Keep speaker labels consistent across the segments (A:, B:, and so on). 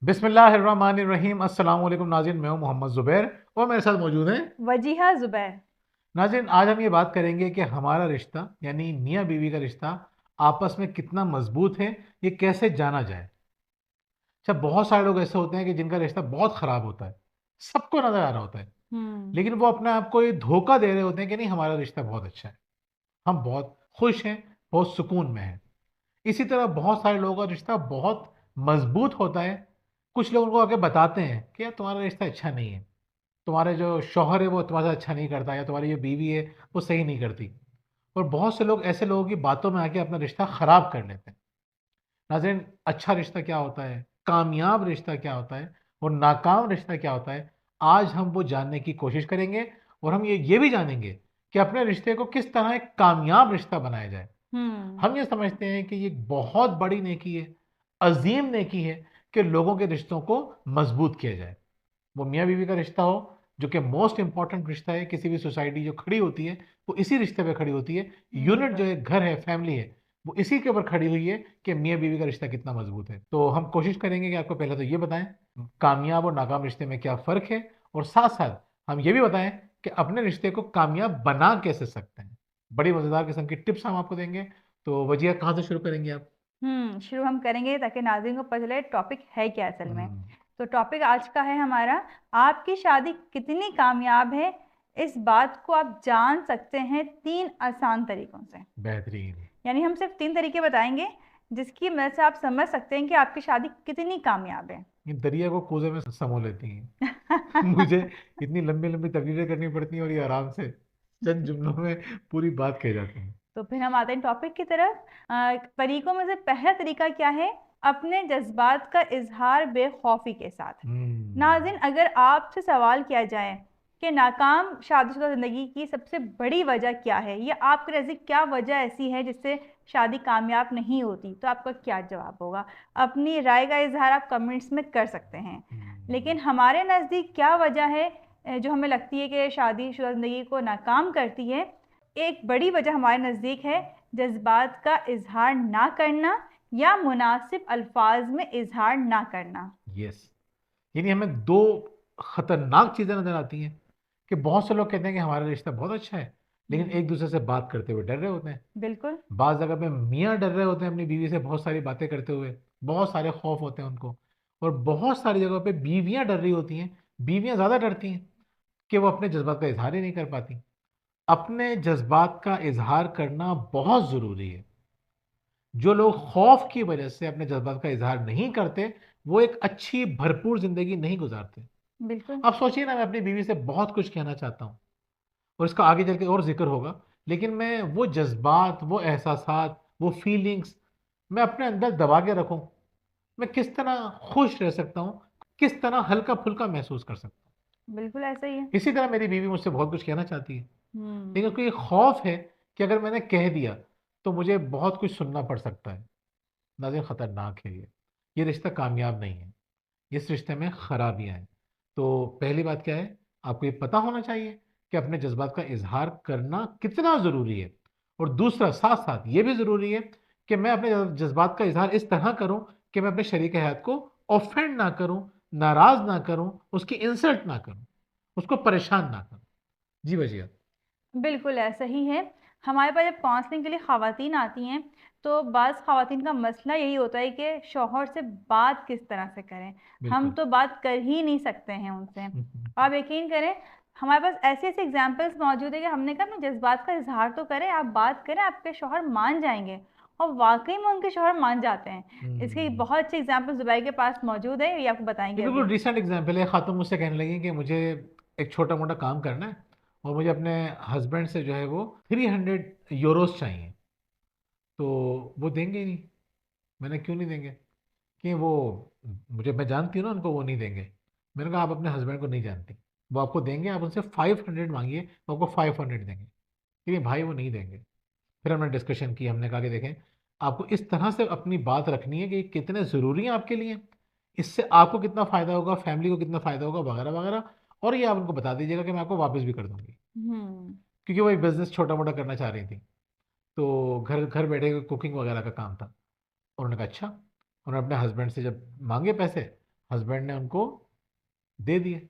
A: बिस्मिल्लाहिर्रहमानिर्रहीम। अस्सलाम वालेकुम नाज़रीन, मैं हूं मोहम्मद ज़ुबैर और मेरे साथ मौजूद हैं
B: वजीहा जुबैर।
A: नाज़रीन। आज हम ये बात करेंगे कि हमारा रिश्ता यानी मियाँ बीवी का रिश्ता आपस में कितना मजबूत है, ये कैसे जाना जाए। अच्छा, बहुत सारे लोग ऐसे होते हैं कि जिनका रिश्ता बहुत ख़राब होता है, सबको नज़र आ रहा होता है,
B: हम्म।
A: लेकिन वो अपने आप को ये धोखा दे रहे होते हैं कि नहीं, हमारा रिश्ता बहुत अच्छा है, हम बहुत खुश हैं, बहुत सुकून में हैं। इसी तरह बहुत सारे लोगों का रिश्ता बहुत मजबूत होता है। कुछ लोग उनको आके बताते हैं कि यार तुम्हारा रिश्ता अच्छा नहीं है, तुम्हारे जो शौहर है वो तुम्हारे साथ अच्छा नहीं करता, या तुम्हारी जो बीवी है वो सही नहीं करती। और बहुत से लोग ऐसे लोगों की बातों में आके अपना रिश्ता खराब कर लेते हैं। नाज़रीन, अच्छा रिश्ता क्या होता है, कामयाब रिश्ता क्या होता है और नाकाम रिश्ता क्या होता है, आज हम वो जानने की कोशिश करेंगे। और हम ये भी जानेंगे कि अपने रिश्ते को किस तरह एक कामयाब रिश्ता बनाया जाए।
B: हम्म।
A: हम ये समझते हैं कि ये बहुत बड़ी नेकी है, अजीम नेकी है कि लोगों के रिश्तों को मजबूत किया जाए। वो मियाँ बीवी का रिश्ता हो, जो कि मोस्ट इंपॉर्टेंट रिश्ता है। किसी भी सोसाइटी जो खड़ी होती है वो इसी रिश्ते पे खड़ी होती है। यूनिट जो
B: बिल्कुल।
A: है, घर है, फैमिली है, वो इसी के ऊपर खड़ी हुई है कि मियाँ बीवी का रिश्ता कितना मजबूत है। तो हम कोशिश करेंगे कि आपको पहले तो ये बताएं कामयाब और नाकाम रिश्ते में क्या फ़र्क है, और साथ साथ हम ये भी बताएं कि अपने रिश्ते को कामयाब बना कैसे सकते हैं। बड़ी मज़ेदार किस्म की टिप्स हम आपको देंगे। तो वजिया, कहाँ से शुरू करेंगे आप?
B: शुरू हम करेंगे ताकि नाज़रीन को पता चले टॉपिक है क्या असल में।
A: हम्म,
B: तो टॉपिक आज का है हमारा, आपकी शादी कितनी कामयाब है। इस बात को आप जान सकते हैं 3 आसान तरीकों से।
A: बेहतरीन।
B: यानी हम सिर्फ 3 तरीके बताएंगे जिसकी मदद से आप समझ सकते हैं कि आपकी शादी कितनी कामयाब है।
A: ये दरिया को कूजे में समो लेती हैं। मुझे इतनी लंबी लंबी तकरीरें करनी पड़ती हैं और ये आराम से चंद जुमलों में पूरी बात कह जाती हैं।
B: तो फिर हम आते हैं टॉपिक की तरफ। तरीकों में से पहला तरीका क्या है? अपने जज्बात का इजहार बेखौफी के साथ।
A: हम्म।
B: नाज़रीन, अगर आपसे सवाल किया जाए कि नाकाम शादीशुदा ज़िंदगी की सबसे बड़ी वजह क्या है, या आपके नज़दीक क्या वजह ऐसी है जिससे शादी कामयाब नहीं होती, तो आपका क्या जवाब होगा? अपनी राय का इजहार आप कमेंट्स में कर सकते हैं।
A: हम्म।
B: लेकिन हमारे नज़दीक क्या वजह है जो हमें लगती है कि शादीशुदा ज़िंदगी को नाकाम करती है? एक बड़ी वजह हमारे नज़दीक है जज्बात का इजहार ना करना, या मुनासिब अल्फाज में इजहार ना करना।
A: यस। यानी हमें दो खतरनाक चीजें नजर आती हैं कि बहुत से लोग कहते हैं कि हमारा रिश्ता बहुत अच्छा है, लेकिन
B: हम्म।
A: एक दूसरे से बात करते हुए डर रहे होते हैं।
B: बिल्कुल।
A: बाज जगह पे मियाँ डर रहे होते हैं अपनी बीवी से बहुत सारी बातें करते हुए, बहुत सारे खौफ होते हैं उनको। और बहुत सारी जगहों पे बीवियां डर रही होती हैं, बीवियां ज्यादा डरती हैं कि वो अपने जज्बात का इजहार ही नहीं कर पाती। अपने जज्बात का इजहार करना बहुत ज़रूरी है। जो लोग खौफ की वजह से अपने जज्बात का इजहार नहीं करते, वो एक अच्छी भरपूर ज़िंदगी नहीं गुजारते।
B: बिल्कुल।
A: अब सोचिए ना, मैं अपनी बीवी से बहुत कुछ कहना चाहता हूँ और इसका आगे चल के और जिक्र होगा, लेकिन मैं वो जज्बात, वो एहसासात, वो फीलिंग्स मैं अपने अंदर दबा के रखूँ, मैं किस तरह खुश रह सकता हूँ, किस तरह हल्का फुल्का महसूस कर सकता हूँ।
B: बिल्कुल ऐसा ही है।
A: इसी तरह मेरी बीवी मुझसे बहुत कुछ कहना चाहती है,
B: हम्म।
A: लेकिन कोई खौफ है कि अगर मैंने कह दिया तो मुझे बहुत कुछ सुनना पड़ सकता है। नाज़रीन, खतरनाक है ये रिश्ता कामयाब नहीं है, इस रिश्ते में खराबियां हैं। तो पहली बात क्या है, आपको ये पता होना चाहिए कि अपने जज्बात का इजहार करना कितना ज़रूरी है। और दूसरा, साथ साथ ये भी ज़रूरी है कि मैं अपने जज्बात का इजहार इस तरह करूं कि मैं अपने शरीक हयात को ऑफेंड ना करूं, नाराज ना करूं, उसकी इंसल्ट ना करूं, उसको परेशान ना करूं। जी वजिया।
B: बिल्कुल ऐसा ही है। हमारे पास जब काउंसलिंग के लिए ख़वातीन आती हैं, तो बाज़ ख़वातीन का मसला यही होता है कि शौहर से बात किस तरह से करें। हम
A: बिल्कुल।
B: तो बात कर ही नहीं सकते हैं उनसे। आप यकीन करें, हमारे पास ऐसे ऐसे एग्जाम्पल्स मौजूद है कि हमने कहा अपने जज्बात का इजहार तो करें, आप बात करें, आपके शौहर मान जाएंगे। और वाकई में उनके शौहर मान जाते हैं। इसकी
A: हम्म।
B: बहुत अच्छे एग्जाम्पल जुबैर के पास मौजूद है, ये आपको
A: ये
B: बताएंगे
A: बिल्कुल
B: अभी।
A: रिसेंट एग्जाम्पल है। खातून मुझसे कहने लगी कि मुझे एक छोटा मोटा काम करना है और मुझे अपने हस्बैंड से जो है वो 300 यूरोस चाहिए, तो वो देंगे ही नहीं। मैंने, क्यों नहीं देंगे? कि वो, मुझे, मैं जानती हूँ ना उनको, वो नहीं देंगे। मैंने कहा आप अपने हस्बैंड को नहीं जानती, वो आपको देंगे, आप उनसे 500 मांगिए, वो आपको 500 देंगे। लेकिन भाई वो नहीं देंगे। फिर हमने डिस्कशन की, हमने कहा कि देखें, आपको इस तरह से अपनी बात रखनी है कि ये कितने ज़रूरी हैं आपके लिए, इससे आपको कितना फ़ायदा होगा, फैमिली को कितना फ़ायदा होगा, वगैरह वगैरह। और ये आप उनको बता दीजिएगा कि मैं आपको वापस भी कर दूंगी।
B: हम्म।
A: क्योंकि वो एक बिज़नेस छोटा मोटा करना चाह रही थी, तो घर घर बैठे कुकिंग वगैरह का काम था। उन्होंने कहा अच्छा। उन्होंने अपने हस्बैंड से जब मांगे पैसे, हस्बैंड ने उनको दे दिए।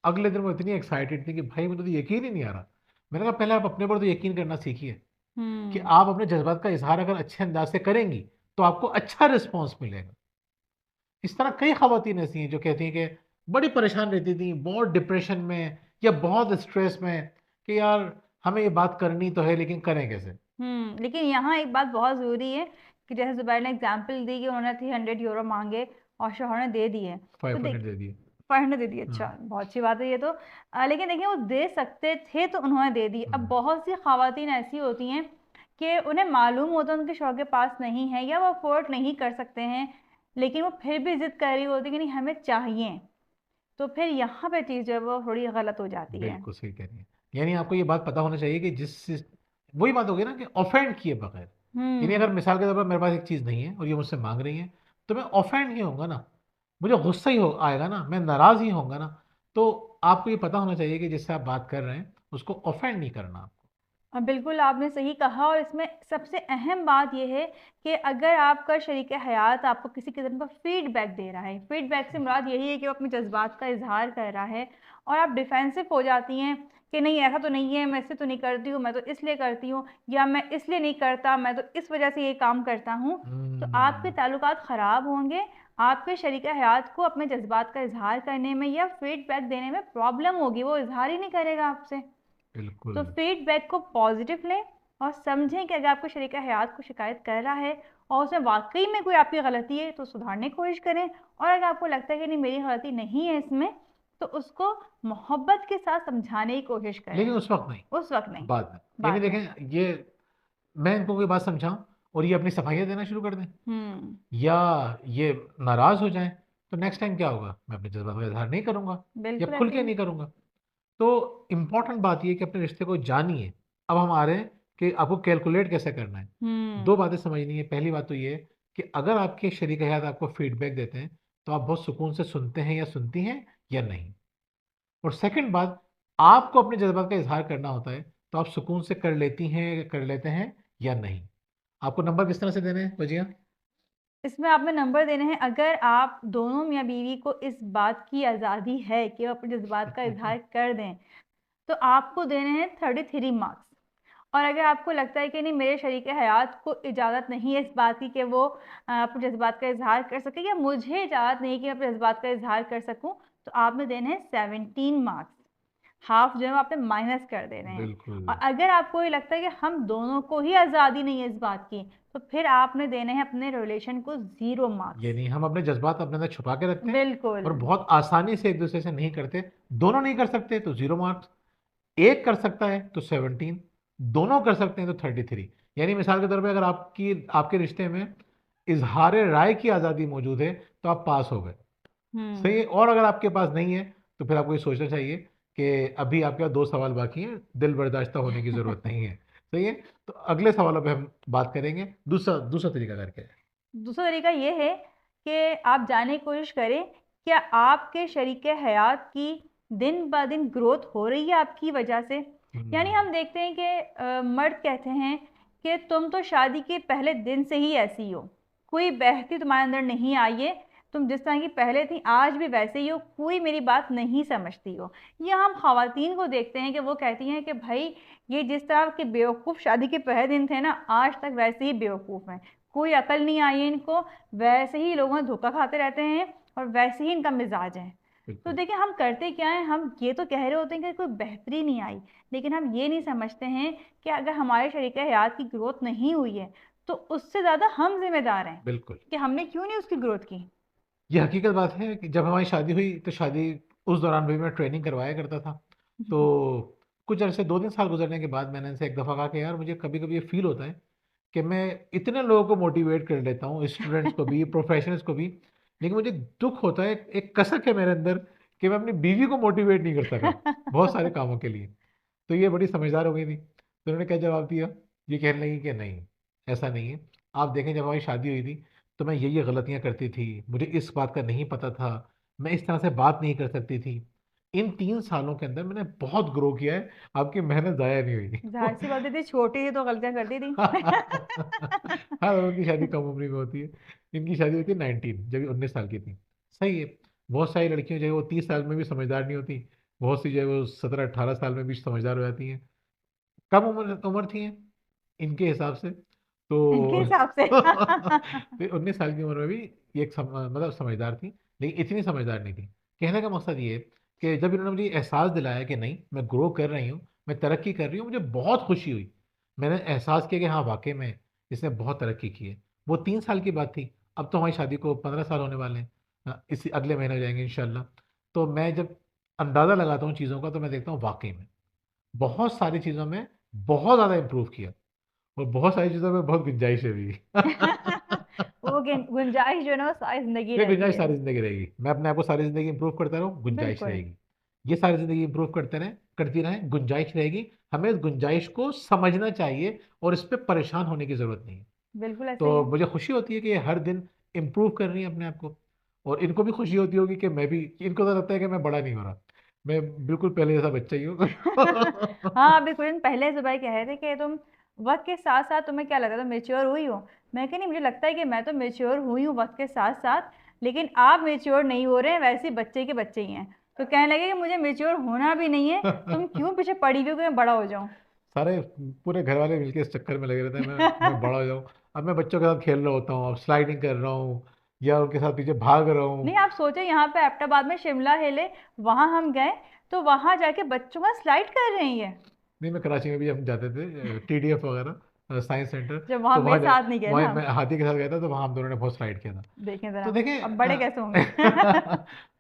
A: अगले दिन वो इतनी एक्साइटेड थी कि भाई मुझे तो यकीन ही नहीं आ रहा। मैंने कहा पहले आप अपने पर तो यकीन करना सीखिए कि
B: हम्म।
A: आप अपने जज्बात का इजहार अगर अच्छे अंदाज से करेंगी तो आपको अच्छा रिस्पॉन्स मिलेगा। इस तरह कई खवातीन ऐसी हैं जो कहती हैं कि बड़ी परेशान रहती थी, बहुत डिप्रेशन में या बहुत स्ट्रेस में, कि यार हमें ये बात करनी तो है लेकिन करें कैसे।
B: लेकिन यहाँ एक बात बहुत ज़रूरी है कि जैसे जुबैर ने एग्जाम्पल दी कि उन्होंने 300 यूरो मांगे और शौहर ने दे दिए। तो
A: 500 दे दिए।
B: 500 दे दिए, अच्छा
A: हाँ।
B: बहुत अच्छी बात है ये तो। लेकिन देखिए वो दे सकते थे तो उन्होंने दे दी। अब बहुत सी खवातीन ऐसी होती हैं कि उन्हें मालूम होता है उनके शौहर के पास नहीं है या वो अफोर्ड नहीं कर सकते हैं, लेकिन वो फिर भी जिद कर रही होती है कि नहीं हमें चाहिए। तो फिर यहाँ पे चीज़ जो है वो थोड़ी गलत हो जाती है।
A: बिल्कुल सही कह रही है। यानी आपको ये बात पता होना चाहिए कि वही बात होगी ना कि ऑफेंड किए बगैर। यानी अगर
B: हम्म।
A: मिसाल के तौर पर मेरे पास एक चीज़ नहीं है और ये मुझसे मांग रही है, तो मैं ऑफेंड ही होऊंगा ना, मुझे गुस्सा ही हो आएगा ना, मैं नाराज़ ही होऊंगा ना। तो आपको ये पता होना चाहिए कि जिससे आप बात कर रहे हैं उसको ऑफेंड नहीं करना आपको।
B: बिल्कुल आपने सही कहा। और इसमें सबसे अहम बात यह है कि अगर आपका शरीक हयात आपको किसी किस्म का फीडबैक दे रहा है, फीडबैक से मुराद यही है कि वो अपने जज्बात का इजहार कर रहा है और आप डिफेंसिव हो जाती हैं कि नहीं ऐसा तो नहीं है, मैं इससे तो नहीं करती हूँ, मैं तो इसलिए करती हूँ, या मैं इसलिए नहीं करता, मैं तो इस वजह से ये काम करता हूँ। तो आपके
A: हम्म।
B: ताल्लुकात ख़राब होंगे। आपके शरीक हयात को अपने जज्बात का इजहार करने में या फीडबैक देने में प्रॉब्लम होगी, वो इजहार ही नहीं करेगा आपसे।
A: बिल्कुल।
B: तो फीडबैक को पॉजिटिव लें और समझें कि अगर आपको शरीक हयात को शिकायत कर रहा है और उसमें वाकई में कोई आपकी गलती है तो सुधारने की कोशिश करें। और अगर आपको लगता है कि नहीं मेरी गलती नहीं है इसमें, तो उसको मोहब्बत के साथ समझाने की कोशिश करें।
A: लेकिन उस वक्त नहीं,
B: उस वक्त नहीं,
A: बाद में। यानी
B: बाद में।
A: देखें, ये मैं इनको कोई बात समझाऊं और ये अपनी सफाइयाँ देना शुरू कर दें
B: हम्म।
A: या ये नाराज हो जाएं, तो नेक्स्ट टाइम क्या होगा, मैं अपने जज्बात का इजहार नहीं करूंगा या
B: बिल्कुल
A: खुल
B: ऐसे
A: के
B: ही।
A: नहीं करूंगा। तो इम्पोर्टेंट बात ये है कि अपने रिश्ते को जानिए। अब हम आ रहे हैं कि आपको कैलकुलेट कैसे करना है। दो
B: हम्म।
A: बातें समझनी है। पहली बात तो ये है कि अगर आपके शरीक हयात आपको फीडबैक देते हैं तो आप बहुत सुकून से सुनते हैं या सुनती हैं या नहीं। और सेकंड बात, आपको अपने जज्बात का इजहार करना होता है तो आप सुकून से कर लेती हैं, कर लेते हैं या नहीं। आपको नंबर किस तरह से देने हैं वजिया?
B: इसमें आपने नंबर देने हैं। अगर आप दोनों मियाँ बीवी को इस बात की आज़ादी है कि वो अपने जज्बात का इजहार कर दें, तो आपको देने हैं 33 मार्क्स। और अगर आपको लगता है कि नहीं मेरे शरीक हयात को इजाज़त नहीं है इस बात की कि वो अपने जज्बात का इजहार कर सके, या मुझे इजाज़त नहीं कि मैं अपने जज्बात का इजहार कर सकूं, तो आपने देने हैं 17 मार्क्स। हाफ जो है वो आपने माइनस कर दे रहे हैं।
A: बिल्कुल।
B: और अगर आपको ये लगता है कि हम दोनों को ही आज़ादी नहीं है इस बात की, तो फिर आपने देने हैं अपने रिलेशन को 0 मार्क्स।
A: ये नहीं, हम अपने जज्बात अपने अंदर छुपा के रखते हैं
B: बिल्कुल।
A: और बहुत आसानी से एक दूसरे से नहीं करते। दोनों नहीं कर सकते तो 0 मार्क्स, एक कर सकता है तो 17, दोनों कर सकते हैं तो 33। यानी मिसाल के तौर पे अगर आपके रिश्ते में इजहार राय की आज़ादी मौजूद है तो आप पास हो गए। सही
B: हम्म।
A: है। और अगर आपके पास नहीं है तो फिर आपको ये सोचना चाहिए कि अभी आपके पास 2 सवाल बाकी हैं, दिल बर्दाश्त होने की ज़रूरत नहीं है। सही है। तो अगले सवालों पे हम बात करेंगे दूसरा दूसरा तरीका करके।
B: दूसरा तरीका ये है कि आप जानने की कोशिश करें क्या आपके शरीक हयात की दिन ब दिन ग्रोथ हो रही है आपकी वजह से। यानी
A: हम्म।
B: हम देखते हैं कि मर्द कहते हैं कि तुम तो शादी के पहले दिन से ही ऐसी हो, कोई बहती तुम्हारे अंदर नहीं आई है, तुम जिस तरह की पहले थी आज भी वैसे ही हो, कोई मेरी बात नहीं समझती हो। या हम खवातीन को देखते हैं कि वो कहती हैं कि भाई ये जिस तरह के बेवकूफ़ शादी के पहले दिन थे ना, आज तक वैसे ही बेवकूफ़ हैं, कोई अकल नहीं आई है इनको, वैसे ही लोगों से धोखा खाते रहते हैं और वैसे ही इनका मिजाज है। तो
A: बिल्कुल।
B: देखिए हम करते क्या है, हम ये तो कह रहे होते हैं कि कोई बेहतरी नहीं आई, लेकिन हम ये नहीं समझते हैं कि अगर हमारे शरीक हयात की ग्रोथ नहीं हुई है तो उससे ज़्यादा हम जिम्मेदार हैं
A: बिल्कुल।
B: कि हमने क्यों नहीं उसकी ग्रोथ की।
A: ये हकीकत बात है कि जब हमारी शादी हुई तो शादी उस दौरान भी मैं ट्रेनिंग करवाया करता था। तो कुछ अरसे 2-3 साल गुजरने के बाद मैंने इनसे एक दफ़ा कहा कि यार मुझे कभी कभी ये फील होता है कि मैं इतने लोगों को मोटिवेट कर लेता हूँ, स्टूडेंट्स को भी, प्रोफेशनल्स को भी, लेकिन मुझे दुख होता है, एक कसक है मेरे अंदर कि मैं अपनी बीवी को मोटिवेट नहीं कर सका बहुत सारे कामों के लिए। तो ये बड़ी समझदार हो गई थी। तो उन्होंने क्या जवाब दिया, ये कहने लगी कि नहीं, ऐसा नहीं है। आप देखें जब हमारी शादी हुई थी तो मैं ये गलतियां करती थी, मुझे इस बात का नहीं पता था, मैं इस तरह से बात नहीं कर सकती थी। इन 3 सालों के अंदर मैंने बहुत ग्रो किया है, आपकी मेहनत जाया नहीं
B: जाहिर सी
A: हुई।
B: बात थी, छोटी थी तो गलतियां करती थी।
A: हाँ, उनकी शादी कम उम्र में होती है। इनकी शादी हुई थी 19, जब ये 19 साल की थी। सही है। बहुत सारी लड़कियां जो है वो 30 साल में भी समझदार नहीं होती, बहुत सी जो है वो 17-18 साल में भी समझदार हो जाती हैं। कम उम्र उम्र थी हैं इनके हिसाब से,
B: इनके
A: तो
B: हिसाब से।
A: फिर 19 साल की उम्र में भी ये मतलब समझदार थी, लेकिन इतनी समझदार नहीं थी। कहने का मकसद ये है कि जब इन्होंने मुझे एहसास दिलाया कि नहीं मैं ग्रो कर रही हूँ, मैं तरक्की कर रही हूँ, मुझे बहुत खुशी हुई। मैंने एहसास किया कि हाँ वाकई में इसने बहुत तरक्की की है। वो 3 साल की बात थी, अब तो हमारी शादी को 15 साल होने वाले हैं। इसी अगले महीने हो जाएंगे इंशाल्लाह। तो मैं जब अंदाज़ा लगाता हूँ चीज़ों का, तो मैं देखता हूँ वाकई में बहुत सारी चीज़ों में बहुत ज़्यादा इम्प्रूव किया, और बहुत सारी चीज़ों में बहुत गुंजाइश है भी।
B: वो गुंजाइश जो है ना वो सारी जिंदगी
A: ये
B: रहती
A: गुंजाइश
B: है।
A: सारी जिंदगी रहेगी, मैं अपने आप को सारी जिंदगी इंप्रूव करता रहूँ, गुंजाइश
B: बिल्कुल।
A: रहेगी। ये सारी जिंदगी इंप्रूव करते रहें, करती रहें, गुंजाइश रहेगी। हमें इस गुंजाइश को समझना चाहिए और इस पे परेशान होने की जरूरत नहीं है।
B: बिल्कुल ऐसे ही
A: तो
B: है।
A: मुझे खुशी होती है कि ये हर दिन इम्प्रूव कर रही है अपने आप को, और इनको भी खुशी होती होगी कि मैं भी, इनको तो लगता है कि मैं बड़ा नहीं हो रहा, मैं बिल्कुल पहले जैसा बच्चा ही हूँ।
B: हाँ, अभी कुछ दिन पहले जुबैर कह रहे थे कि तुम वक्त के साथ साथ तुम्हें क्या लगा, तुम मेच्योर हुई हो। मैं कह नहीं, मुझे लगता है कि मैं तो मेच्योर हुई हूँ वक्त के साथ साथ, लेकिन आप मेच्योर नहीं हो रहे हैं, वैसे ही बच्चे के बच्चे ही हैं। तो कहने लगे कि मुझे मेच्योर होना भी नहीं है, तुम क्यों पीछे पड़ी हुई हो कि मैं बड़ा हो जाऊं।
A: सारे पूरे घर वाले मिलके इस चक्कर में लगे रहते हैं मैं बड़ा हो जाऊं। अब मैं बच्चों के साथ खेल रहा होता हूँ, अब स्लाइडिंग कर रहा हूँ, या उनके साथ पीछे भाग रहा
B: नहीं,
A: हूँ।
B: आप सोचे यहाँ पे एबटाबाद में शिमला हिले, वहां हम गए तो वहां जाके बच्चों का स्लाइड कर रही है।
A: नहीं, मैं कराची में भी हम जाते थे, TDF वगैरह, साइंस सेंटर।
B: जब वहां
A: तो
B: मेरे
A: वहाँ जा,
B: साथ नहीं गए
A: वहाँ
B: ना
A: मैं
B: आप।
A: हाथी के साथ गया था, तो वहाँ हम दोनों ने बहुत स्लाइड किया था।
B: देखें
A: तो
B: जरा,
A: देखें
B: अब बड़े कैसे होंगे।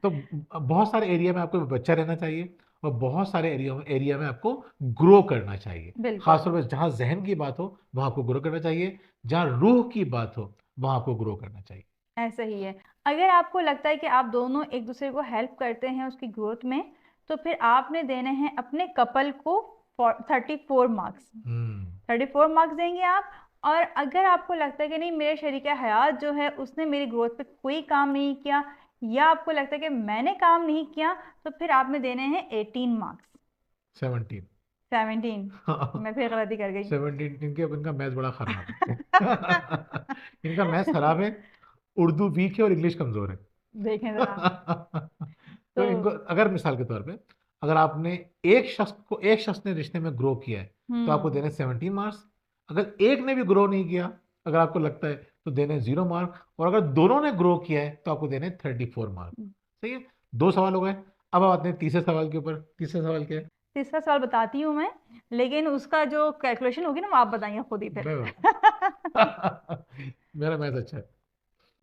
A: तो बहुत सारे एरिया में आपको बच्चा रहना चाहिए, और बहुत सारे एरिया में आपको ग्रो करना चाहिए।
B: बिल्कुल।
A: खासतौर पर जहाँ जहन की बात हो वहाँ आपको ग्रो करना चाहिए, जहाँ रूह की बात हो वहाँ आपको ग्रो करना चाहिए।
B: ऐसा ही है। अगर आपको लगता है कि आप दोनों एक दूसरे को हेल्प करते हैं उसकी ग्रोथ में, तो फिर आपने देने हैं अपने कपल को 34 मार्क्स।
A: हम्म।
B: 34 मार्क्स देंगे आप। और अगर आपको लगता है कि नहीं, मेरे शरीक हयात जो है उसने मेरी ग्रोथ पे कोई काम नहीं किया, या आपको लगता है कि मैंने काम नहीं किया, तो फिर आपने देने हैं 18 मार्क्स।
A: 17।
B: 17। मैं फिर गलती कर गई।
A: 17, इनका मैथ बड़ा खराब है। इनका मैथ खराब है, उर्दू वीक है और इंग्लिश कमजोर है।
B: देखें जरा।
A: तो
B: तो
A: इनको अगर मिसाल के तौर पे, अगर आपने एक शख्स ने रिश्ते में ग्रो किया है, तो आपको
B: हम्म।
A: देने 17 मार्क्स। अगर एक ने भी ग्रो नहीं किया, अगर आपको लगता है, तो देने 0 मार्क। और अगर दोनों ने ग्रो किया है तो आपको देने 34 मार्क। सही है। 2 सवाल हो गए। अब आते हैं तीसरे सवाल के ऊपर। तीसरा सवाल क्या है?
B: तीसरा सवाल बताती हूँ मैं, लेकिन उसका जो कैलकुलेशन होगी ना वो आप बताइए खुद ही फिर।
A: मैं मेरा मैथ अच्छा है।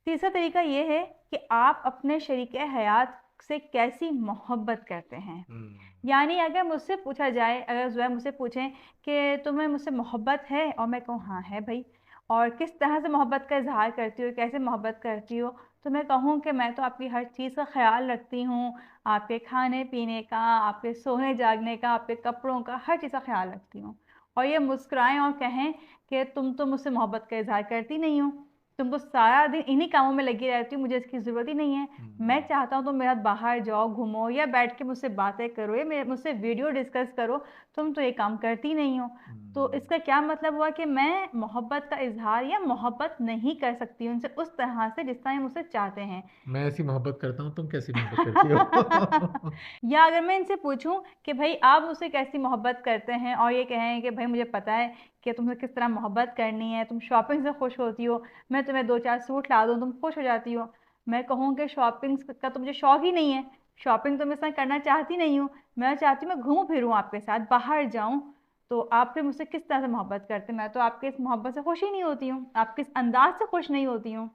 B: तीसरा तरीका ये है कि आप अपने शरीक हयात से कैसी मोहब्बत करते हैं।
A: हम्म।
B: यानी अगर मुझसे पूछा जाए, अगर ज़ुबैर मुझसे पूछें कि तुम्हें मुझसे मोहब्बत है, और मैं कहूँ हाँ है भाई, और किस तरह से मोहब्बत का इजहार करती हो, कैसे मोहब्बत करती हो, तो मैं कहूँ कि मैं तो आपकी हर चीज़ का ख्याल रखती हूँ। आपके खाने पीने का, आपके सोने जागने का, आपके कपड़ों का, हर चीज़ का ख्याल रखती हूँ। और ये मुस्कुराएं और कहें कि तुम तो मुझसे मोहब्बत का इजहार करती नहीं हो, तुम तो सारा दिन इन्हीं कामों में लगी रहती हो, मुझे इसकी ज़रूरत ही नहीं है। मैं
A: हम्म।
B: चाहता हूँ तुम मेरे साथ बाहर जाओ, घूमो, या बैठ के मुझसे बातें करो, या मेरे मुझसे वीडियो डिस्कस करो। तुम तो ये काम करती नहीं हो। तो
A: हम्म।
B: इसका क्या मतलब हुआ कि मैं मोहब्बत का इजहार या मोहब्बत नहीं कर सकती उनसे उस तरह से जिस तरह ये मुझसे चाहते हैं।
A: मैं ऐसी मोहब्बत करता हूँ, तुम कैसी मोहब्बत करती हो?
B: या अगर मैं इनसे पूछूं कि भाई आप मुझसे कैसी मोहब्बत करते हैं, और ये कहें कि भाई मुझे पता है कि तुम्हें किस तरह मोहब्बत करनी है, तुम शॉपिंग से खुश होती हो, मैं तुम्हें 2-4 सूट ला दूं तुम खुश हो जाती हो। मैं कहूँ कि शॉपिंग का तो मुझे शौक ही नहीं है, शॉपिंग तो मैं इस तरह करना चाहती नहीं हूँ, मैं चाहती हूँ मैं घूमूं फिरूं आपके साथ, बाहर जाऊं। तो आप फिर मुझसे किस तरह से मोहब्बत करते हैं? मैं तो आपके इस मोहब्बत से खुश ही नहीं होती हूँ, आपके इस अंदाज से खुश नहीं होती हूँ।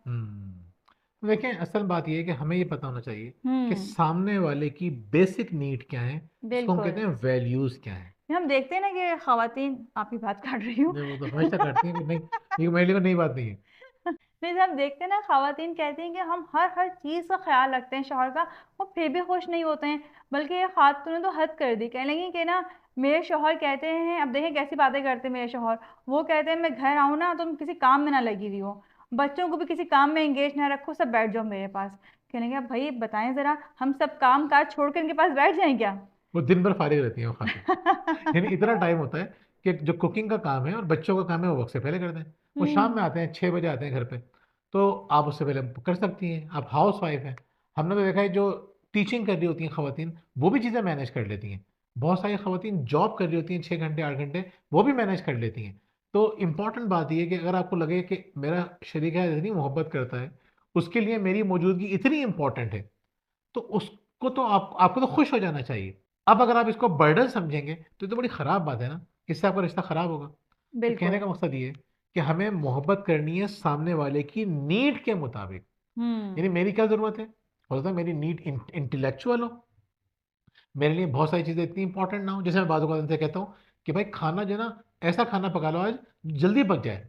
A: तो देखें, असल बात यह है कि हमें ये पता होना चाहिए कि
B: हम्म।
A: सामने वाले की बेसिक नीड क्या है, इसको हम
B: बिल्कुल।
A: कहते हैं वैल्यूज क्या है।
B: हम देखते हैं ना कि खवातीन, आपकी बात काट रही हूँ।
A: नहीं, वो तो हमेशा काटती है कि नहीं, ये मेरे लिए कोई नई बात नहीं है।
B: नहीं, हम देखते हैं ना, खवातीन कहती हैं कि हम हर हर चीज़ का ख्याल रखते हैं शौहर का, वो फिर भी खुश नहीं होते हैं। बल्कि ये खातून ने तो हद कर दी, कहने लगी कि ना, मेरे शौहर कहते हैं, अब देखें कैसी बातें करते हैं मेरे शौहर, वो कहते हैं मैं घर आऊँ ना तुम किसी काम में ना लगी हुई हो, बच्चों को भी किसी काम में एंगेज ना रखो, सब बैठ जाओ मेरे पास। कहने लगे भाई बताएं ज़रा, हम सब काम काज छोड़ कर इनके पास बैठ जाएं क्या।
A: वो दिन भर फारिग रहती है वो खातून। यानी इतना टाइम होता है कि जो कुकिंग का काम है और बच्चों का काम है वो वक्त से पहले करते हैं। वो शाम में
B: हम्म।
A: आते हैं, 6 बजे आते हैं घर पे। तो आप उससे पहले कर सकती हैं, आप हाउस वाइफ हैं। हमने तो देखा है जो टीचिंग कर रही होती हैं खवातीन, वो भी चीज़ें मैनेज कर लेती हैं। बहुत सारी खवातीन जॉब कर रही होती हैं 6 घंटे 8 घंटे, वो भी मैनेज कर लेती हैं। तो इम्पॉर्टेंट बात ये है कि अगर आपको लगे कि मेरा शरीक है इतनी मोहब्बत करता है, उसके लिए मेरी मौजूदगी इतनी इंपॉर्टेंट है, तो उसको तो आपको तो खुश हो जाना चाहिए। अब अगर आप इसको बर्डन समझेंगे तो ये तो बड़ी ख़राब बात है ना, इससे आपका रिश्ता ख़राब होगा। तो कहने
B: बिल्कुल।
A: का मकसद ये है कि हमें मोहब्बत करनी है सामने वाले की नीड के मुताबिक। यानी
B: हम्म।
A: मेरी क्या ज़रूरत है, हो सकता है मेरी नीड इंटेलेक्चुअल हो, मेरे लिए बहुत सारी चीज़ें इतनी इंपॉर्टेंट ना हो। जैसे मैं बाज़ औक़ात से कहता हूँ कि भाई खाना जो है ना, ऐसा खाना पका लो आज जल्दी पक जाए,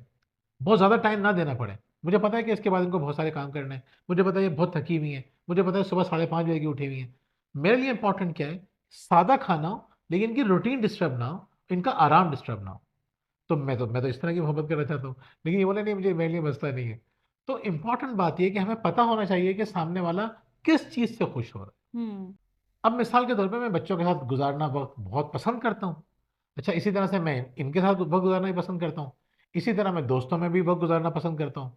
A: बहुत ज़्यादा टाइम ना देना पड़े। मुझे पता है कि इसके बाद इनको बहुत सारे काम करने हैं, मुझे पता है ये बहुत थकी हुई हैं, मुझे पता है सुबह 5:30 बजे की उठी हुई हैं। मेरे लिए इंपॉर्टेंट क्या है, सादा खाना हो लेकिन इनकी रूटीन डिस्टर्ब ना हो, इनका आराम डिस्टर्ब ना हो। तो मैं तो इस तरह की मोहब्बत करना चाहता हूँ। लेकिन ये बोले नहीं, मुझे मेरे लिए मसला नहीं है। तो इम्पॉर्टेंट बात ये है कि हमें पता होना चाहिए कि सामने वाला किस चीज़ से खुश हो रहा है।
B: हम्म।
A: अब मिसाल के तौर पे मैं बच्चों के साथ गुज़ारना वक़्त बहुत पसंद करता हूँ। अच्छा, इसी तरह से मैं इनके साथ वक़्त गुज़ारना भी पसंद करता हूँ। इसी तरह मैं दोस्तों में भी वक़्त गुज़ारना पसंद करता हूँ।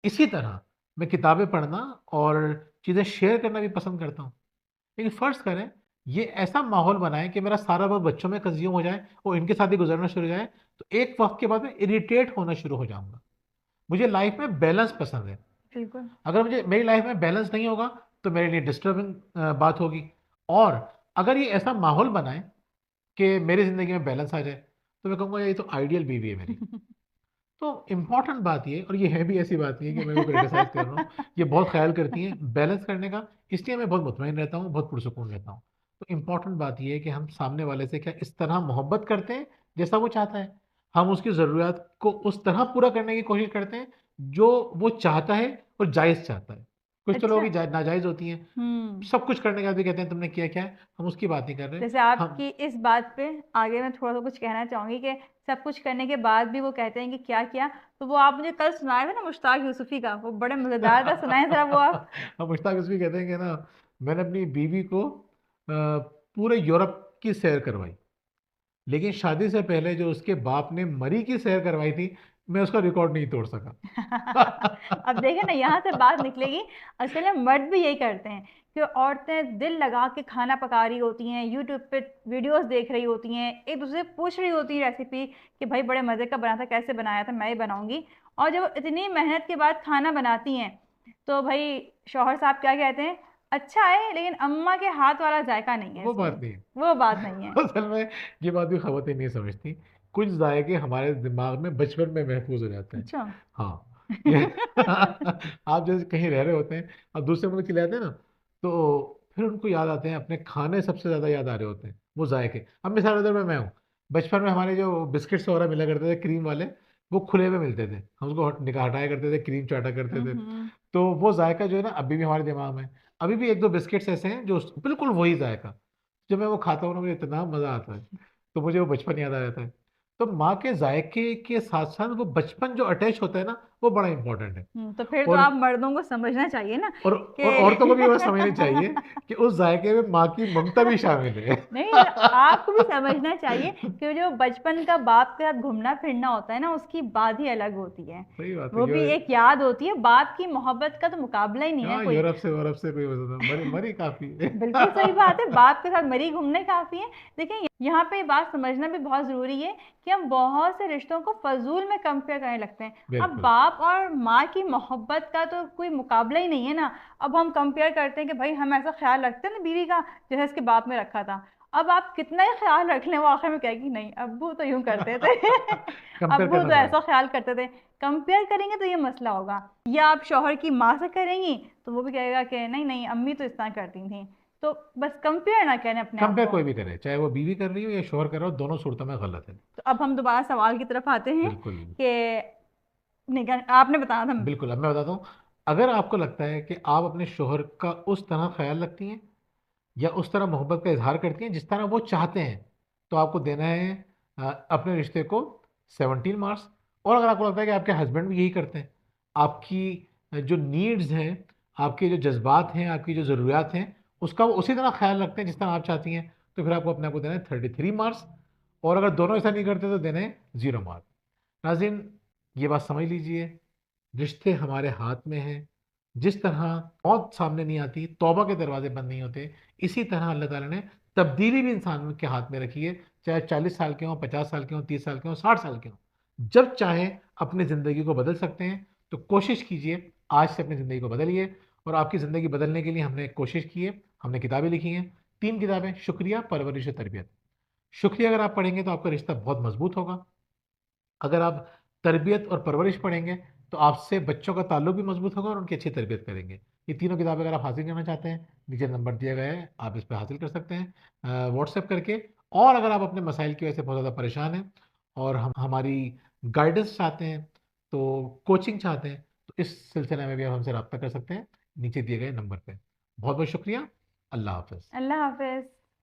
A: इसी तरह मैं किताबें पढ़ना और चीज़ें शेयर करना भी पसंद करता हूँ। लेकिन फ़र्ज़ करें, ये ऐसा माहौल बनाएँ कि मेरा सारा वक़्त बच्चों में कंज़्यूम हो जाए और इनके साथ ही गुज़रना शुरू हो जाए, तो एक वक़्त के बाद मैं इरिटेट होना शुरू हो जाऊँगा। मुझे लाइफ़ में बैलेंस पसंद है।
B: बिल्कुल।
A: अगर मुझे मेरी लाइफ़ में बैलेंस नहीं होगा, तो मेरे लिए डिस्टर्बिंग बात होगी। और अगर ये ऐसा माहौल बनाएँ कि मेरी ज़िंदगी में बैलेंस आ जाए, तो मैं कहूँगा ये तो आइडियल बीवी है मेरी। तो इम्पोर्टेंट बात ये, और ये है भी ऐसी बात नहीं है कि मैं इनको क्रिटिसाइज़ कर रहा हूँ, ये बहुत ख़्याल करती हैं बैलेंस करने का, इसलिए मैं बहुत मुतमईन रहता हूँ, बहुत पुरसुकून रहता हूँ। तो इम्पोर्टेंट बात ये है कि हम सामने वाले से क्या इस तरह मोहब्बत करते हैं, जैसा वो चाहता है। हम उसकी ज़रूरियात को उस तरह पूरा करने की कोशिश करते हैं, जो वो चाहता है और जायज़ चाहता है। कुछ तो लोगों
B: अच्छा।
A: की नाजायज़ होती हैं,
B: हम्म।
A: सब कुछ करने के बाद भी कहते हैं तुमने किया क्या है? हम उसकी बात नहीं कर रहे।
B: जैसे
A: हम
B: आपकी इस बात पे आगे मैं थोड़ा-सा कुछ कहना चाहूँगी कि सब कुछ करने के बाद भी वो कहते हैं कि क्या किया? तो वो आप मुझे कल सुनाए थे ना मुश्ताक यूसुफ़ी का, वो बड़े मज़ेदार था, सुनाएँ ज़रा वो आप?
A: हम मुश्ताक उसमें कहते हैं कि ना, मैंने अपनी बीवी को पूरे यूरोप की सैर करवाई, लेकिन शादी से पहले जो उसके बाप ने मरी की सैर करवाई थी, मैं उसका रिकॉर्ड नहीं तोड़ सका।
B: अब देखिए ना यहाँ से बात निकलेगी, असल में मर्द भी यही करते हैं कि औरतें दिल लगा के खाना पका रही होती हैं, यूट्यूब पे वीडियोस देख रही होती हैं, एक दूसरे से पूछ रही होती हैं रेसिपी कि भाई बड़े मज़े का बना था, कैसे बनाया था, मैं ही बनाऊंगी। और जब इतनी मेहनत के बाद खाना बनाती हैं, तो भाई शौहर साहब क्या कहते हैं, अच्छा है लेकिन अम्मा के हाथ वाला जायका नहीं है
A: वो बात
B: इसमें,
A: नहीं है।
B: वो बात नहीं है।
A: असल में ये बात भी खवातीन नहीं समझती। कुछ जायके हमारे दिमाग में बचपन में महफूज हो जाते हैं।
B: अच्छा।
A: हाँ, ये आप जैसे कहीं रह रहे होते हैं और दूसरे मुल्क चले जाते हैं ना, तो फिर उनको याद आते हैं अपने खाने, सबसे ज़्यादा याद आ रहे होते हैं वो जायके। अब मिसाल के तौर पे मैं हूँ, बचपन में हमारे जो बिस्किट्स वगैरह मिला करते थे क्रीम वाले, वो खुले हुए मिलते थे, हम उसको हटाया करते थे, क्रीम चाटा करते थे।
B: हम्म।
A: तो वो जायका जो है ना अभी भी हमारे दिमाग में है। अभी भी एक दो बिस्किट्स ऐसे हैं जो बिल्कुल वही जायका, जब मैं वो खाता हूँ ना मुझे इतना मज़ा आता है, तो मुझे वो बचपन याद आ जाता है। तो माँ के जायके के साथ साथ वो बचपन जो अटैच होता है ना, वो बड़ा इंपॉर्टेंट है।
B: तो फिर तो
A: और
B: आप मर्दों को समझना चाहिए ना
A: और औरतों को भी
B: कि
A: ये बात समझनी चाहिए कि उस जायके में माँ की ममता भी शामिल है।
B: नहीं, आपको भी समझना चाहिए कि जो बचपन का बाप के साथ घूमना फिरना होता है ना, उसकी बात ही अलग होती है।
A: सही बात है।
B: वो भी एक याद होती है, बाप की मोहब्बत का तो मुकाबला ही नहीं है
A: हाँ,
B: कोई।
A: यूरोप से कोई वजह मरी मरी काफी है।
B: बिल्कुल सही बात है, बाप के साथ मरी घूमने काफी है। देखिए यहाँ पे ये बात समझना भी बहुत जरूरी है कि हम बहुत से रिश्तों को फजूल में कंपेयर करने लगते हैं। अब
A: बिल्कुल।
B: बाप और माँ की मोहब्बत का तो कोई मुकाबला ही नहीं है ना। अब हम कंपेयर करते हैं कि भाई हम ऐसा ख्याल रखते हैं ना बीवी का, जैसे इसके बाप में रखा था। अब आप कितना ही ख्याल रख लें, वो आखिर में कहेगी नहीं अब्बू तो यूं करते थे।
A: कंपेयर
B: अब्बू
A: करना
B: तो
A: पड़ा।
B: ऐसा ख्याल करते थे। कंपेयर करेंगे तो ये मसला होगा। या आप शौहर की माँ से करेंगी तो वो भी कहेगा कि नहीं नहीं अम्मी तो इस तरह करती थी। तो बस कंपेयर ना करें अपने आप
A: कंपेयर
B: को।
A: कोई भी करे, चाहे वो बीवी कर रही हो या शोहर कर रहा हो, दोनों सूरतों में गलत है।
B: तो अब हम दोबारा सवाल की तरफ आते हैं
A: बिल्कुल।
B: कि निगह आपने बताया था।
A: बिल्कुल, अब मैं बताता हूँ। अगर आपको लगता है कि आप अपने शोहर का उस तरह ख्याल रखती हैं या उस तरह मोहब्बत का इजहार करती हैं जिस तरह वो चाहते हैं, तो आपको देना है अपने रिश्ते को 17 मार्क्स। और अगर आपको लगता है कि आपके हस्बैंड भी यही करते हैं, आपकी जो नीड्स हैं, आपके जो जज्बात हैं, आपकी जो ज़रूरियात हैं, उसका वो उसी तरह ख्याल रखते हैं जिस तरह आप चाहती हैं, तो फिर आपको अपने आप को देना है 33 मार्क्स। और अगर दोनों ऐसा नहीं करते तो देने हैं 0 मार्क्स। नाज़रीन, ये बात समझ लीजिए, रिश्ते हमारे हाथ में हैं, जिस तरह मौत सामने नहीं आती, तौबा के दरवाजे बंद नहीं होते, इसी तरह अल्लाह ताला ने तब्दीली भी इंसान के हाथ में रखी है। चाहे 40 साल के हों, 50 साल के हों, 30 साल के हों, 60 साल के हों, जब चाहे अपनी ज़िंदगी को बदल सकते हैं। तो कोशिश कीजिए, आज से अपनी ज़िंदगी को बदलिए। और आपकी ज़िंदगी बदलने के लिए हमने एक कोशिश की है, हमने किताबें लिखी हैं, 3 किताबें, शुक्रिया, परवरिश और तरबियत। शुक्रिया अगर आप पढ़ेंगे तो आपका रिश्ता बहुत मजबूत होगा। अगर आप तरबियत और परवरिश पढ़ेंगे तो आपसे बच्चों का ताल्लुक भी मजबूत होगा और उनकी अच्छी तरबियत करेंगे। ये तीनों किताबें अगर आप हासिल करना चाहते हैं, नीचे नंबर दिया गया है, आप इस पे हासिल कर सकते हैं व्हाट्सएप करके। और अगर आप अपने मसाइल की वजह से बहुत ज़्यादा परेशान हैं और हम हमारी गाइडेंस चाहते हैं, तो कोचिंग चाहते हैं, तो इस सिलसिले में भी आप हमसे रब्ता कर सकते हैं नीचे दिए गए नंबर पे। बहुत बहुत शुक्रिया। अल्लाह हाफ़िज़।
B: अल्लाह हाफ़िज़।